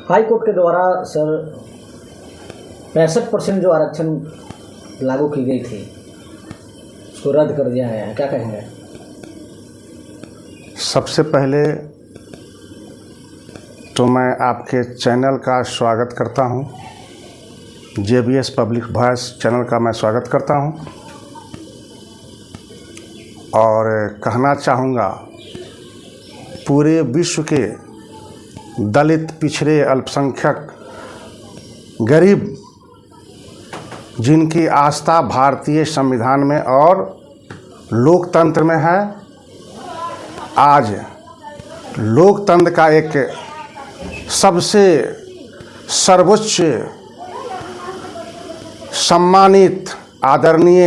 High court के द्वारा sir 65% जो आरक्षण लागू की गई थी उसको रद्द कर दिया गया है, क्या कहेंगे? सबसे पहले तो मैं आपके चैनल का स्वागत करता हूं, JBS पब्लिक वॉइस चैनल का मैं स्वागत करता हूं और कहना चाहूँगा पूरे विश्व के दलित, पिछड़े, अल्पसंख्यक, गरीब जिनकी आस्था भारतीय संविधान में और लोकतंत्र में है, आज लोकतंत्र का एक सबसे सर्वोच्च सम्मानित आदरणीय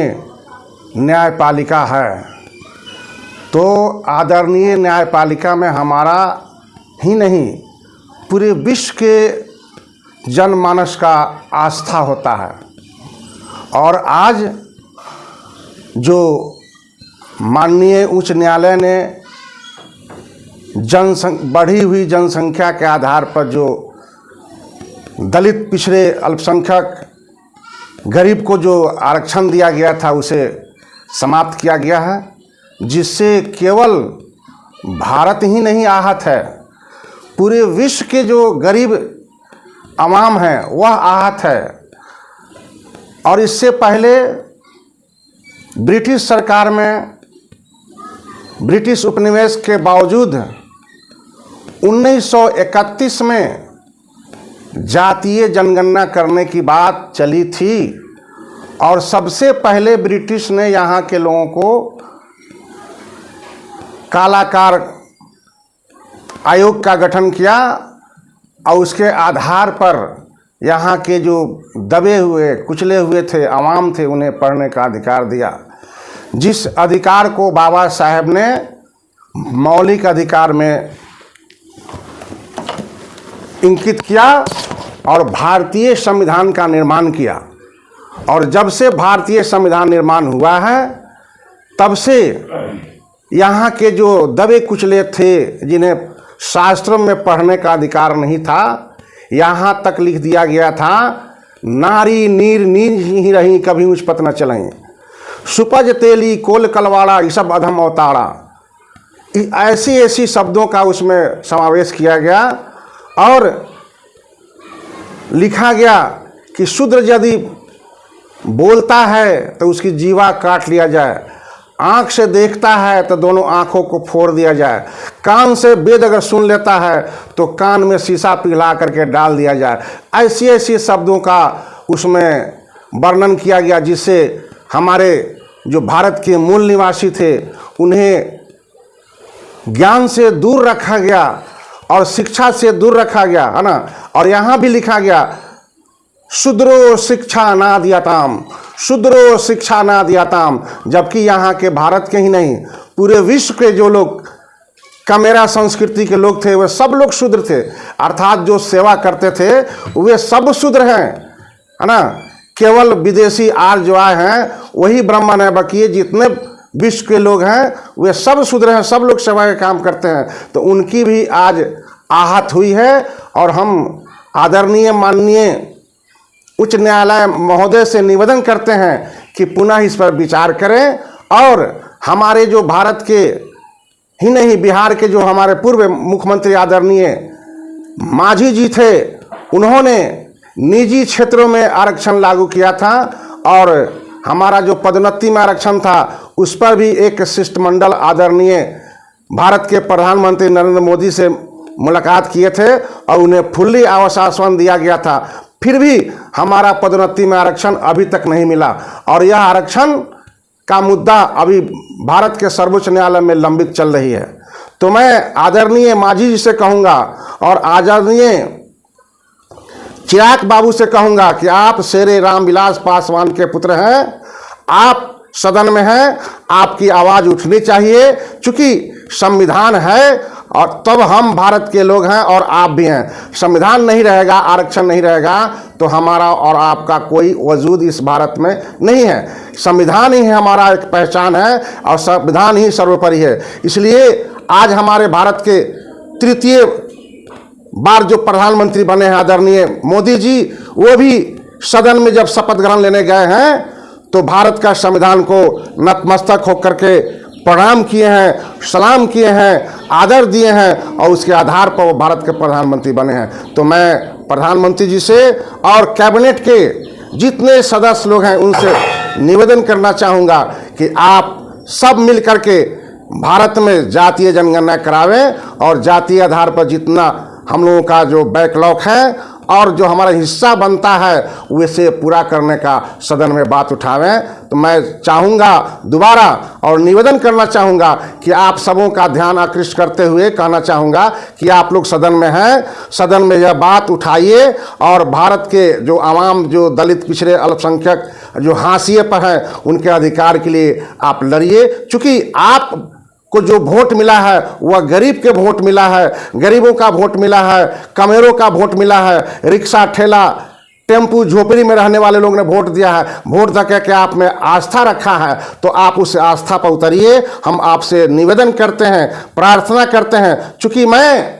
न्यायपालिका है। तो आदरणीय न्यायपालिका में हमारा ही नहीं पूरे विश्व के जनमानस का आस्था होता है। और आज जो माननीय उच्च न्यायालय ने बढ़ी हुई जनसंख्या के आधार पर जो दलित, पिछड़े, अल्पसंख्यक, गरीब को जो आरक्षण दिया गया था उसे समाप्त किया गया है, जिससे केवल भारत ही नहीं आहत है, पूरे विश्व के जो गरीब अवाम हैं वह आहत है। और इससे पहले ब्रिटिश सरकार में ब्रिटिश उपनिवेश के बावजूद 1931 में जातीय जनगणना करने की बात चली थी और सबसे पहले ब्रिटिश ने यहाँ के लोगों को कालाकार आयोग का गठन किया और उसके आधार पर यहाँ के जो दबे हुए, कुचले हुए थे, आवाम थे, उन्हें पढ़ने का अधिकार दिया, जिस अधिकार को बाबा साहेब ने मौलिक अधिकार में इंकित किया और भारतीय संविधान का निर्माण किया। और जब से भारतीय संविधान निर्माण हुआ है तब से यहाँ के जो दबे कुचले थे, जिन्हें शास्त्रों में पढ़ने का अधिकार नहीं था, यहाँ तक लिख दिया गया था, नारी नीर नीर ही रही कभी उच्च पत न चलें, सुपज तेली कोल कलवाड़ा ये सब अधम अवताड़ा, ऐसी ऐसी शब्दों का उसमें समावेश किया गया। और लिखा गया कि शूद्र यदि बोलता है तो उसकी जीवा काट लिया जाए, आँख से देखता है तो दोनों आँखों को फोड़ दिया जाए, कान से वेद अगर सुन लेता है तो कान में शीशा पिघला करके डाल दिया जाए। ऐसी ऐसी शब्दों का उसमें वर्णन किया गया, जिससे हमारे जो भारत के मूल निवासी थे उन्हें ज्ञान से दूर रखा गया और शिक्षा से दूर रखा गया, है ना। और यहाँ भी लिखा गया शूद्रो शिक्षा ना दियाताम, शूद्रो शिक्षा ना दियाताम, जबकि यहाँ के भारत के ही नहीं पूरे विश्व के जो लोग कमेरा संस्कृति के लोग थे वे सब लोग शूद्र थे, अर्थात जो सेवा करते थे वे सब शूद्र हैं, है ना। केवल विदेशी आर्य जो आए हैं वही ब्राह्मण है, बाकी जितने विश्व के लोग हैं वे सब शूद्र हैं, सब लोग सेवा का काम करते हैं। तो उनकी भी आज आहत हुई है और हम आदरणीय माननीय उच्च न्यायालय महोदय से निवेदन करते हैं कि पुनः इस पर विचार करें और हमारे जो भारत के ही नहीं बिहार के जो हमारे पूर्व मुख्यमंत्री आदरणीय मांझी जी थे, उन्होंने निजी क्षेत्रों में आरक्षण लागू किया था और हमारा जो पदोन्नति में आरक्षण था उस पर भी एक शिष्टमंडल आदरणीय भारत के प्रधानमंत्री नरेंद्र मोदी से मुलाकात किए थे और उन्हें फुल्ली आश्वासन दिया गया था। फिर भी हमारा पदोन्नति में आरक्षण अभी तक नहीं मिला और यह आरक्षण का मुद्दा अभी भारत के सर्वोच्च न्यायालय में लंबित चल रही है। तो मैं आदरणीय मांझी जी से कहूँगा और आदरणीय चिराग बाबू से कहूँगा कि आप शेरे रामविलास पासवान के पुत्र हैं, आप सदन में हैं, आपकी आवाज़ उठनी चाहिए, चूँकि संविधान है और तब हम भारत के लोग हैं और आप भी हैं। संविधान नहीं रहेगा, आरक्षण नहीं रहेगा तो हमारा और आपका कोई वजूद इस भारत में नहीं है। संविधान ही हमारा एक पहचान है और संविधान ही सर्वोपरि है। इसलिए आज हमारे भारत के तृतीय बार जो प्रधानमंत्री बने हैं आदरणीय मोदी जी, वो भी सदन में जब शपथ ग्रहण लेने गए हैं तो भारत का संविधान को नतमस्तक होकर के प्रणाम किए हैं, सलाम किए हैं, आदर दिए हैं और उसके आधार पर वो भारत के प्रधानमंत्री बने हैं। तो मैं प्रधानमंत्री जी से और कैबिनेट के जितने सदस्य लोग हैं उनसे निवेदन करना चाहूँगा कि आप सब मिल करके भारत में जातीय जनगणना करावें और जातीय आधार पर जितना हम लोगों का जो बैकलॉग है और जो हमारा हिस्सा बनता है वैसे पूरा करने का सदन में बात उठावें। तो मैं चाहूँगा दोबारा और निवेदन करना चाहूँगा कि आप सबों का ध्यान आकृष्ट करते हुए कहना चाहूँगा कि आप लोग सदन में हैं, सदन में यह बात उठाइए और भारत के जो आवाम, जो दलित, पिछड़े, अल्पसंख्यक जो हाशिए पर हैं उनके अधिकार के लिए आप लड़िए। चूँकि आप को जो वोट मिला है वह गरीब के वोट मिला है, गरीबों का वोट मिला है, कमेरों का वोट मिला है, रिक्शा, ठेला, टेम्पू, झोपड़ी में रहने वाले लोग ने वोट दिया है। वोट दे के आप में आस्था रखा है तो आप उस आस्था पर उतरिए। हम आपसे निवेदन करते हैं, प्रार्थना करते हैं। चूंकि मैं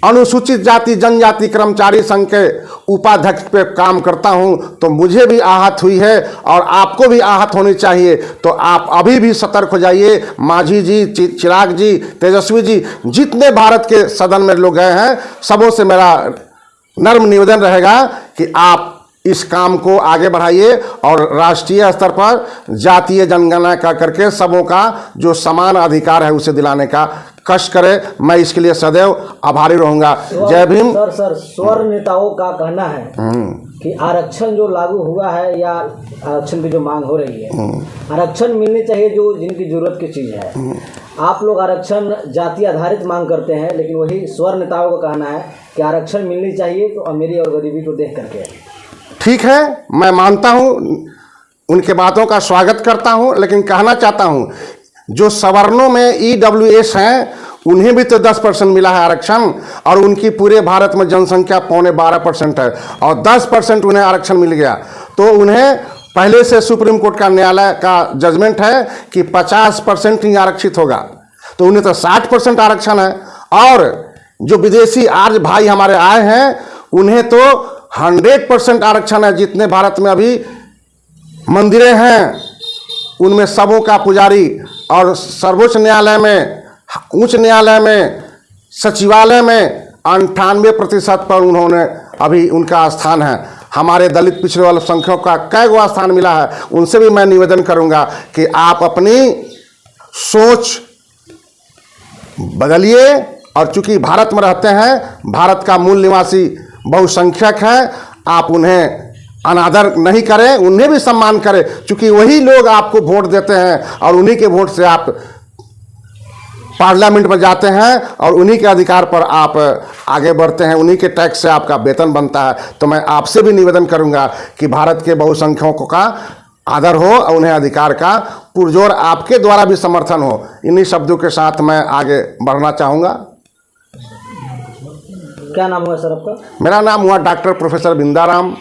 अनुसूचित जाति जनजाति कर्मचारी संघ के उपाध्यक्ष पे काम करता हूं तो मुझे भी आहत हुई है और आपको भी आहत होनी चाहिए। तो आप अभी भी सतर्क हो जाइए। मांझी जी, चिराग जी, तेजस्वी जी, जितने भारत के सदन में लोग गए हैं, सबों से मेरा नर्म निवेदन रहेगा कि आप इस काम को आगे बढ़ाइए और राष्ट्रीय स्तर पर जातीय जनगणना का करके सबों का जो समान अधिकार है उसे दिलाने का कष्ट करें। मैं इसके लिए सदैव आभारी रहूंगा। जय भीम। सर स्वर्ण नेताओं का कहना है कि आरक्षण जो लागू हुआ है या आरक्षण की जो मांग हो रही है, आरक्षण मिलनी चाहिए जो जिनकी जरूरत की चीज़ है। आप लोग आरक्षण जाति आधारित मांग करते हैं, लेकिन वही स्वर्ण नेताओं का कहना है कि आरक्षण मिलनी चाहिए तो अमीरी और गरीबी को देख करके। ठीक है, मैं मानता हूं, उनके बातों का स्वागत करता हूं, लेकिन कहना चाहता हूं जो सवर्णों में EWS हैं उन्हें भी तो 10% मिला है आरक्षण और उनकी पूरे भारत में जनसंख्या 12.25% है और 10% उन्हें आरक्षण मिल गया। तो उन्हें पहले से सुप्रीम कोर्ट का न्यायालय का जजमेंट है कि 50% ही आरक्षित होगा, तो उन्हें तो 60% आरक्षण है। और जो विदेशी आर्य भाई हमारे आए हैं उन्हें तो 100% आरक्षण है। जितने भारत में अभी मंदिरें हैं उनमें सबों का पुजारी और सर्वोच्च न्यायालय में, उच्च न्यायालय में, सचिवालय में 98% पर उन्होंने अभी उनका स्थान है। हमारे दलित, पिछड़े, अल्पसंख्यकों का कई गो स्थान मिला है। उनसे भी मैं निवेदन करूंगा कि आप अपनी सोच बदलिए और चूंकि भारत में रहते हैं, भारत का मूल निवासी बहुसंख्यक है, आप उन्हें अनादर नहीं करें, उन्हें भी सम्मान करें। चूंकि वही लोग आपको वोट देते हैं और उन्हीं के वोट से आप पार्लियामेंट में जाते हैं और उन्हीं के अधिकार पर आप आगे बढ़ते हैं, उन्हीं के टैक्स से आपका वेतन बनता है। तो मैं आपसे भी निवेदन करूंगा कि भारत के बहुसंख्यकों का आदर हो और उन्हें अधिकार का पुरजोर आपके द्वारा भी समर्थन हो। इन्हीं शब्दों के साथ मैं आगे बढ़ना चाहूँगा। क्या नाम हुआ सर आपका? मेरा नाम हुआ डॉक्टर प्रोफेसर बिंदाराम।